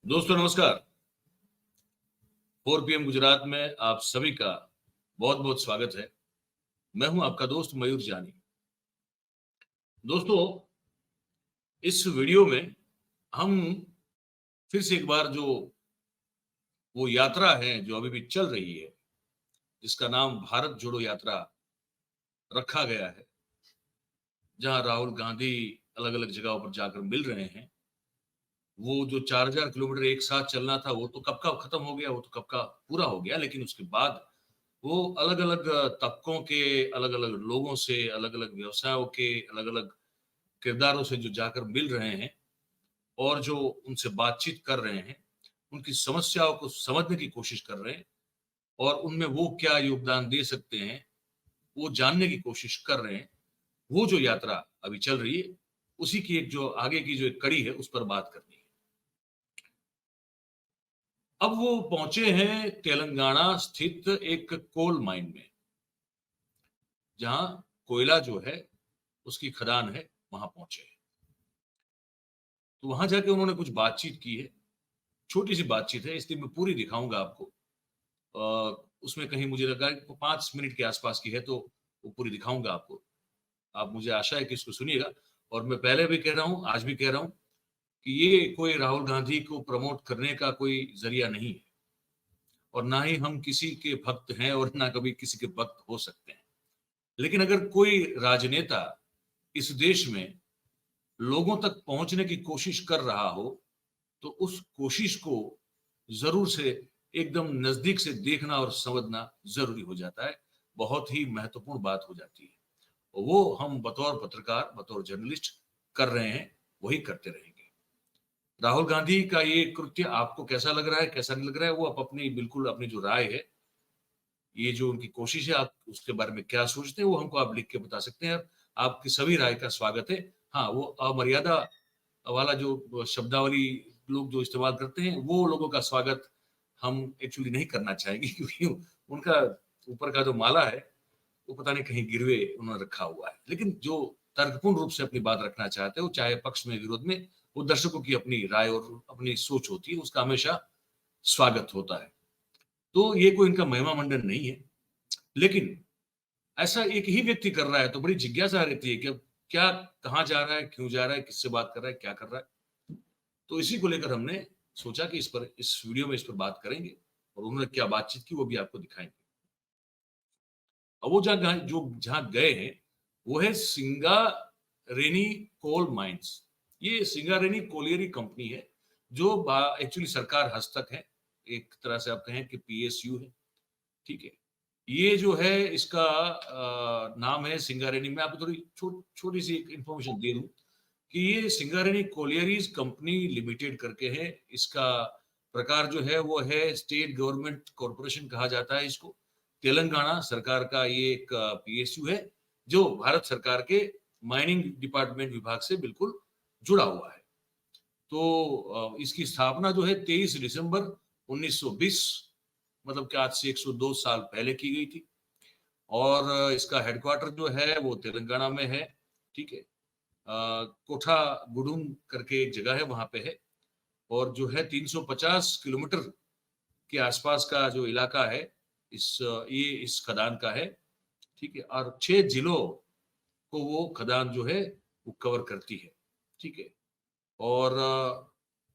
दोस्तों नमस्कार। 4 PM गुजरात में आप सभी का बहुत बहुत स्वागत है। मैं हूं आपका दोस्त मयूर जानी। दोस्तों, इस वीडियो में हम फिर से एक बार जो वो यात्रा है जो अभी भी चल रही है, जिसका नाम भारत जोड़ो यात्रा रखा गया है, जहां राहुल गांधी अलग अलग जगहों पर जाकर मिल रहे हैं। वो जो 4000 किलोमीटर एक साथ चलना था वो तो कब का खत्म हो गया, वो तो कब का पूरा हो गया। लेकिन उसके बाद वो अलग अलग तबकों के, अलग अलग लोगों से, अलग अलग व्यवसायों के, अलग अलग किरदारों से जो जाकर मिल रहे हैं और जो उनसे बातचीत कर रहे हैं, उनकी समस्याओं को समझने की कोशिश कर रहे हैं और उनमें वो क्या योगदान दे सकते हैं, वो जानने की कोशिश कर रहे हैं। वो जो यात्रा अभी चल रही है, उसी की एक जो आगे की जो एक कड़ी है, उस पर बात करनी है। अब वो पहुंचे हैं तेलंगाना स्थित एक कोल माइन में, जहां कोयला जो है उसकी खदान है, वहां पहुंचे हैं। तो वहां जाके उन्होंने कुछ बातचीत की है। छोटी सी बातचीत है, इसलिए मैं पूरी दिखाऊंगा आपको। उसमें कहीं मुझे लगा कि 5 मिनट के आसपास की है, तो वो पूरी दिखाऊंगा आपको। आप, मुझे आशा है कि इसको सुनिएगा। और मैं पहले भी कह रहा हूं, आज भी कह रहा हूं कि ये कोई राहुल गांधी को प्रमोट करने का कोई जरिया नहीं है, और ना ही हम किसी के भक्त हैं और ना कभी किसी के भक्त हो सकते हैं। लेकिन अगर कोई राजनेता इस देश में लोगों तक पहुंचने की कोशिश कर रहा हो, तो उस कोशिश को जरूर से एकदम नजदीक से देखना और समझना जरूरी हो जाता है। बहुत ही महत्वपूर्ण बात हो जाती है। और वो हम बतौर पत्रकार, बतौर जर्नलिस्ट कर रहे हैं, वही करते रहेंगे। राहुल गांधी का ये कृत्य आपको कैसा लग रहा है, कैसा नहीं लग रहा है, वो आप अपनी, बिल्कुल अपनी जो राय है, ये जो उनकी कोशिश है, आप उसके बारे में क्या सोचते हैं, वो हमको आप लिख के बता सकते हैं। आपकी सभी राय का स्वागत है। हाँ, वो अमर्यादा वाला जो शब्दावली लोग जो इस्तेमाल करते हैं, वो लोगों का स्वागत हम एक्चुअली नहीं करना चाहेंगे, क्योंकि उनका ऊपर का जो माला है वो पता नहीं कहीं गिरवे उन्होंने रखा हुआ है। लेकिन जो तर्कपूर्ण रूप से अपनी बात रखना चाहते हो, चाहे पक्ष में विरोध में, वो दर्शकों की अपनी राय और अपनी सोच होती है, उसका हमेशा स्वागत होता है। तो ये कोई इनका महिमा मंडन नहीं है। लेकिन ऐसा एक ही व्यक्ति कर रहा है, तो बड़ी जिज्ञासा रहती है कि अब क्या, कहाँ जा रहा है, क्यों जा रहा है, किससे बात कर रहा है, क्या कर रहा है। तो इसी को लेकर हमने सोचा कि इस वीडियो में इस पर बात करेंगे, और उन्होंने क्या बातचीत की वो भी आपको दिखाएंगे। अब वो जहां गए हैं, वो है सिंगारेनी कोल माइंस। ये सिंगारेनी कोलियरी कंपनी है, जो एक्चुअली सरकार हस्तक है। एक तरह से आप कहें कि PSU है। ठीक है। ये जो है, इसका नाम है सिंगारेनी। मैं आपको थोड़ी छोटी सी इंफॉर्मेशन दे दूं कि ये सिंगारेनी कोलियरीज कंपनी लिमिटेड करके है। इसका प्रकार जो है वो है स्टेट गवर्नमेंट कॉरपोरेशन कहा जाता है इसको। तेलंगाना सरकार का ये एक PSU है, जो भारत सरकार के माइनिंग डिपार्टमेंट विभाग से बिल्कुल जुड़ा हुआ है। तो इसकी स्थापना जो है 23 दिसंबर 1920, मतलब कि आज से 102 साल पहले की गई थी। और इसका हेडक्वार्टर जो है वो तेलंगाना में है। ठीक है। कोठा गुडुम करके एक जगह है, वहां पे है। और जो है 350 किलोमीटर के आसपास का जो इलाका है, ये इस खदान का है। ठीक है। और 6 जिलों को वो खदान जो है वो कवर करती है। ठीक है। और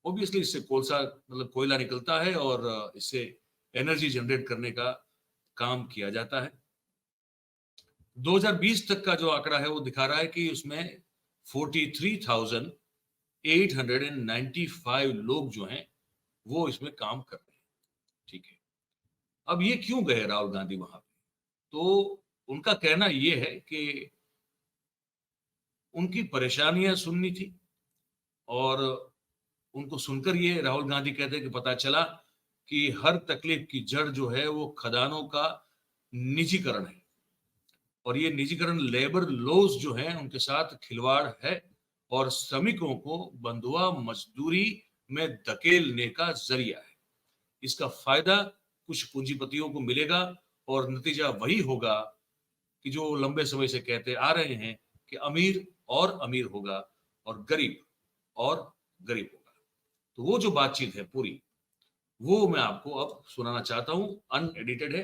ओबियसली इससे कोलसा, मतलब कोयला निकलता है, और इससे एनर्जी जनरेट करने का काम किया जाता है। 2020 तक का जो आंकड़ा है वो दिखा रहा है कि उसमें 43,895 लोग जो हैं वो इसमें काम कर रहे हैं। ठीक है। अब ये क्यों गए राहुल गांधी वहां पे? तो उनका कहना ये है कि उनकी परेशानियां सुननी थी, और उनको सुनकर ये राहुल गांधी कहते हैं कि पता चला कि हर तकलीफ की जड़ जो है वो खदानों का निजीकरण है। और ये निजीकरण लेबर लॉज जो है उनके साथ खिलवाड़ है, और श्रमिकों को बंधुआ मजदूरी में धकेलने का जरिया है। इसका फायदा कुछ पूंजीपतियों को मिलेगा, और नतीजा वही होगा कि जो लंबे समय से कहते आ रहे हैं कि अमीर और अमीर होगा, और गरीब और गरीब होगा। तो वो जो बातचीत है पूरी, वो मैं आपको अब सुनाना चाहता हूँ। अनएडिटेड है,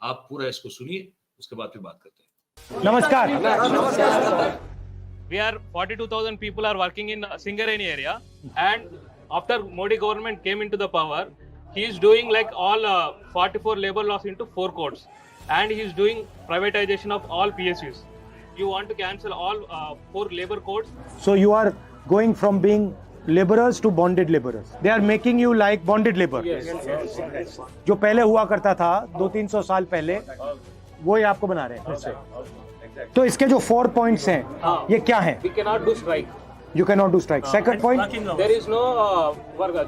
आप पूरा इसको सुनिए, उसके बाद फिर बात करते हैं। नमस्कार। We are 42,000 people are working in Singareni area, and after Modi government came into the power, he is doing like all 44 labor laws into 4 codes, and he is doing privatization of all PSUs. You want to cancel all 4 labor codes? So you are going from being laborers to bonded laborers. They are making you like bonded labor. Yes. जो पहले हुआ करता था 200-300 साल पहले, वो ही आपको बना रहे हैं फिर से। तो इसके जो 4 points हैं, ये क्या हैं? We cannot do strike. You cannot do strike. Second point, There is no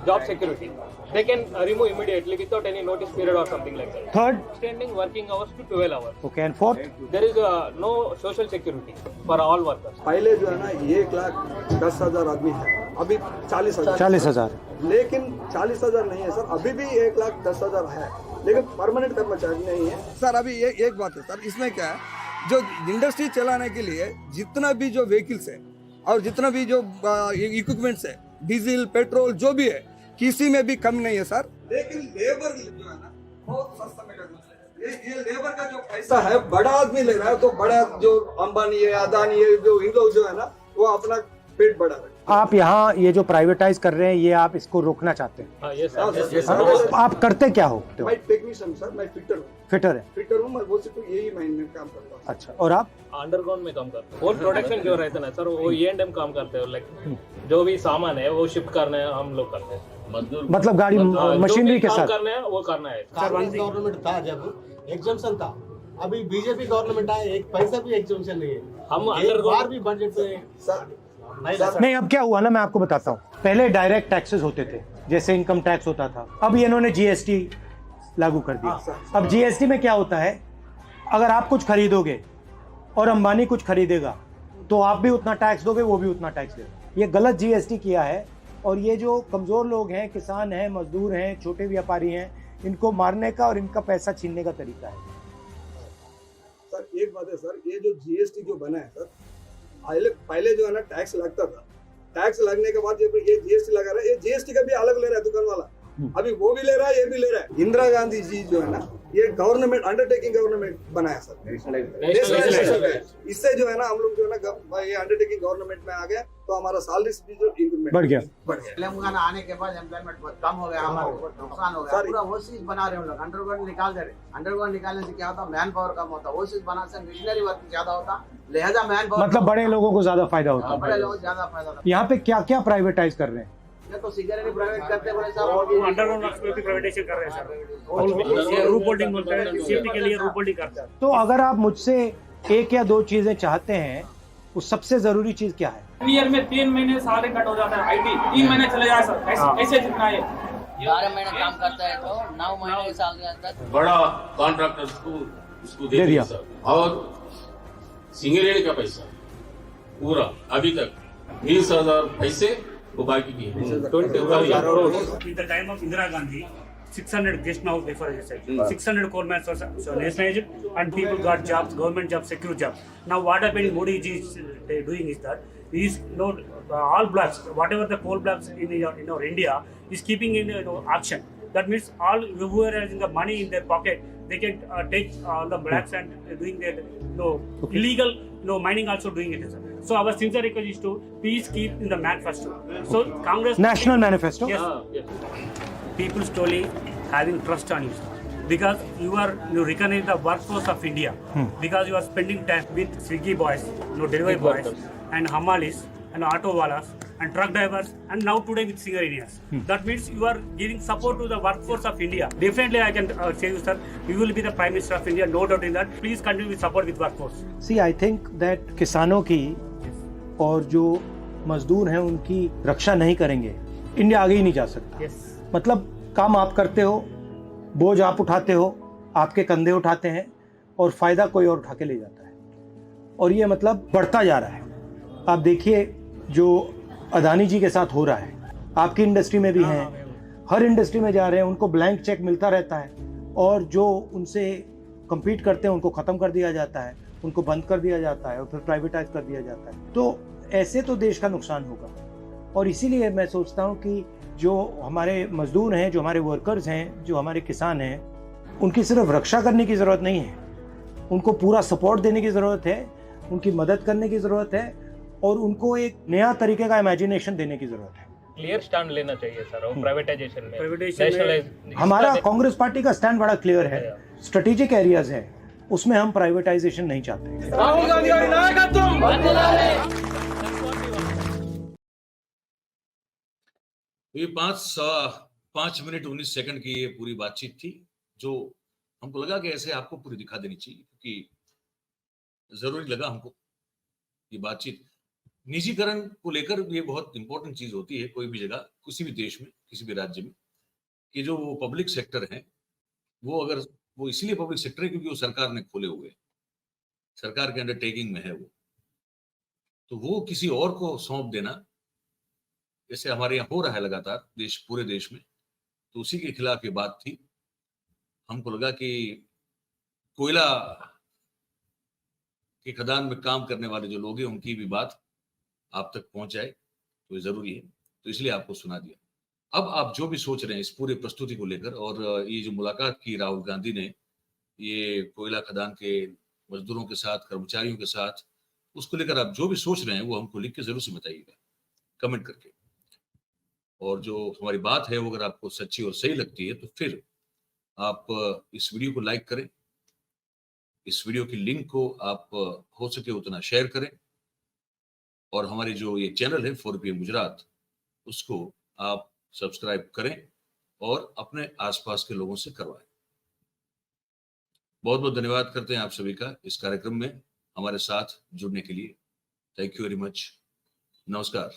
job security. They can remove immediately without any notice period or something like that. third, Extending working hours to 12 hours. okay, and fourth, There is no social security for all workers. पहले जो है ना 1,10,000 आदमी है, अभी 40,000। 40,000। लेकिन 40,000 नहीं है सर, अभी भी 1,10,000 है, लेकिन परमानेंट कर्मचारी नहीं है सर। अभी ये एक बात है सर, इसमें क्या है, जो इंडस्ट्री चलाने के लिए जितना भी जो व्हीकल्स है और जितना भी जो इक्विपमेंट्स है, डीजल पेट्रोल जो भी है, किसी में भी कम नहीं है सर। लेकिन लेबर जो है ना बहुत सस्ता मिल रहा है। ये लेबर का जो पैसा है बड़ा आदमी ले रहा है, तो बड़ा जो अंबानी है, अदानी है, जो इन लोग जो है ना वो अपना पेट बढ़ा रहे हैं। आप यहाँ ये जो प्राइवेटाइज कर रहे हैं, ये आप इसको रोकना चाहते हैं। Yes, sir. हाँ, Yes, sir, yes, sir, sir. आप करते क्या हो? मैं टेक्नीशियन सर, मैं फिटर हूँ। फिटर है। फिटर हूँ, मैं वो सिर्फ यही महीने में काम करता हूँ। अच्छा, और आप? अंडरग्राउंड में काम करते हैं। और प्रोडक्शन जो रहता है ना सर, वो E&M काम करते हैं। लाइक जो भी सामान है वो शिफ्ट करना है, हम लोग करते हैं। मतलब गाड़ी मशीनरी के साथ करना है वो करना है। गवर्नमेंट था जब एग्जाम्पशन था, अभी बीजेपी गवर्नमेंट आए, एक पैसा भी एग्जाम्पशन नहीं है। हम एक अंडरग्राउंड बार भी बजट सर नहीं। अब क्या हुआ ना, मैं आपको बताता हूँ। पहले डायरेक्ट टैक्सेस होते थे, जैसे इनकम टैक्स होता था। अब ये इन्होंने जीएसटी लागू कर दिया। अब जीएसटी में क्या होता है, अगर आप कुछ खरीदोगे और अंबानी कुछ खरीदेगा, तो आप भी उतना टैक्स दोगे, वो भी उतना टैक्स देगा। ये गलत जीएसटी किया है, और ये जो कमजोर लोग हैं, किसान हैं, मजदूर हैं, छोटे व्यापारी हैं, इनको मारने का और इनका पैसा छीनने का तरीका है। सर एक बात है सर, ये जो जीएसटी जो बना है सर, पहले जो है ना टैक्स लगता था, टैक्स लगने के बाद ये जीएसटी लगा रहा है, ये जीएसटी का भी अलग ले रहा है दुकान वाला, अभी वो भी ले रहा है, ये भी ले रहा है। इंदिरा गांधी जी जो है ना, ये गवर्नमेंट अंडरटेकिंग गवर्नमेंट बनाया सर, नेशनल। इससे जो है ना हम लोग जो है ना ये अंडरटेकिंग गवर्नमेंट में आ गया, तो हमारा सैलरी भी जो इंक्रीमेंट बढ़ गया। तेलंगाना आने के बाद एम्प्लॉयमेंट बहुत कम हो गया, हमारा बहुत नुकसान हो गया। पूरा वो चीज बना रहे हैं लोग, अंडरग्राउंड निकाल दे रहे। अंडरग्राउंड निकालने से क्या होता, मैन पावर कम होता, वो चीज बना से मिशनरी वर्क ज्यादा होता, लिहाजा मैन पावर मतलब बड़े लोगों को ज्यादा फायदा होता है। बड़े लोग ज्यादा फायदा होता। यहाँ पे क्या क्या प्राइवेटाइज कर रहे हैं? ये तो सिगरेट प्राइवेट करते बड़े साहब, अंडरग्राउंड भी प्राइवेटाइजेशन कर रहे हैं सर। रूप होल्डिंग बोलते हैं, सेफ्टी के लिए रूप होल्डिंग करते हैं। तो अगर आप मुझसे एक या दो चीजें चाहते हैं, वो सबसे जरूरी चीज क्या है? ईयर में 3 महीने सैलरी कट हो जाता है, आईटी 3 महीने चले जाए सर, ऐसे जितना है 12 महीने काम करता है तो 9 महीने साल के अंदर बड़ा कॉन्ट्रैक्टर्स को उसको दे दिया सर। और सिंगरेणी का पैसा पूरा अभी तक 20,000 पैसे वो बाकी की है। In the time of Indira Gandhi, 600 guest house before 600 coal mines were nationalized and people got jobs, government jobs, secure jobs. Now what happened, Modi ji is doing is that he is all blocks, whatever the coal blocks in our India is keeping in auction. That means all who are having the money in their pocket, they can take the blacks and doing their illegal mining also doing it. So our sincere request is to please keep in the manifesto. So Congress national manifesto. yes. People slowly having trust on you because you are recognizing the workforce of India because you are spending time with Swiggy boys, delivery boys and hamalis and auto walas and truck drivers and now today with Singarenians. That means you are giving support to the workforce of India. Definitely I can say you sir, you will be the Prime Minister of India, no doubt in that. Please continue with support with workforce. See, I think that किसानों की और जो मजदूर हैं उनकी रक्षा नहीं करेंगे, India आगे ही नहीं जा सकता। Yes. मतलब काम आप करते हो, बोझ आप उठाते हो, आपके कंधे उठाते हैं और फायदा कोई और उठा के ले जाता है, और ये मतलब बढ़ता जा रहा है। आप देखिए जो अदानी जी के साथ हो रहा है, आपकी इंडस्ट्री में भी हैं, हर इंडस्ट्री में जा रहे हैं, उनको ब्लैंक चेक मिलता रहता है, और जो उनसे compete करते हैं उनको ख़त्म कर दिया जाता है, उनको बंद कर दिया जाता है और फिर प्राइवेटाइज कर दिया जाता है। तो ऐसे तो देश का नुकसान होगा, और इसीलिए मैं सोचता हूँ कि जो हमारे मजदूर हैं, जो हमारे वर्कर्स हैं, जो हमारे किसान हैं, उनकी सिर्फ रक्षा करने की ज़रूरत नहीं है, उनको पूरा सपोर्ट देने की ज़रूरत है, उनकी मदद करने की ज़रूरत है और उनको एक नया तरीके का इमेजिनेशन देने की ज़रूरत है। क्लियर स्टैंड लेना चाहिए सर, और प्राइवेटाइजेशन में, Privatization में नेशनलाइज। हमारा कांग्रेस पार्टी का स्टैंड बड़ा क्लियर है, स्ट्रेटेजिक एरियाज है, उसमें हम प्राइवेटाइजेशन नहीं चाहते। राहुल गांधी का नायकत्व। ये 5 मिनट 19 सेकंड की ये पूरी बातचीत थी, जो हमको लगा कि ऐसे आपको पूरी दिखा देनी चाहिए, क्योंकि जरूरी लगा हमको ये बातचीत। निजीकरण को लेकर ये बहुत इंपॉर्टेंट चीज होती है कोई भी जगह, किसी भी देश में, किसी भी राज्य में, कि जो वो पब्लिक सेक्टर है वो अगर वो इसलिए पब्लिक सेक्टर है क्योंकि वो सरकार ने खोले हुए, सरकार के अंडरटेकिंग में है वो, तो वो किसी और को सौंप देना, जैसे हमारे यहाँ हो रहा है लगातार देश, पूरे देश में, तो उसी के खिलाफ ये बात थी। हमको लगा कि कोयला के खदान में काम करने वाले जो लोग हैं उनकी भी बात आप तक पहुंच जाए, तो ये जरूरी है, तो इसलिए आपको सुना दिया। अब आप जो भी सोच रहे हैं इस पूरे प्रस्तुति को लेकर, और ये जो मुलाकात की राहुल गांधी ने ये कोयला खदान के मजदूरों के साथ, कर्मचारियों के साथ, उसको लेकर आप जो भी सोच रहे हैं वो हमको लिख के जरूर से बताइएगा कमेंट करके। और जो हमारी बात है वो अगर आपको सच्ची और सही लगती है तो फिर आप इस वीडियो को लाइक करें, इस वीडियो की लिंक को आप हो सके उतना शेयर करें, और हमारे जो ये चैनल है 4PM गुजरात, उसको आप सब्सक्राइब करें और अपने आसपास के लोगों से करवाएं। बहुत बहुत धन्यवाद करते हैं आप सभी का इस कार्यक्रम में हमारे साथ जुड़ने के लिए। Thank you very much. नमस्कार।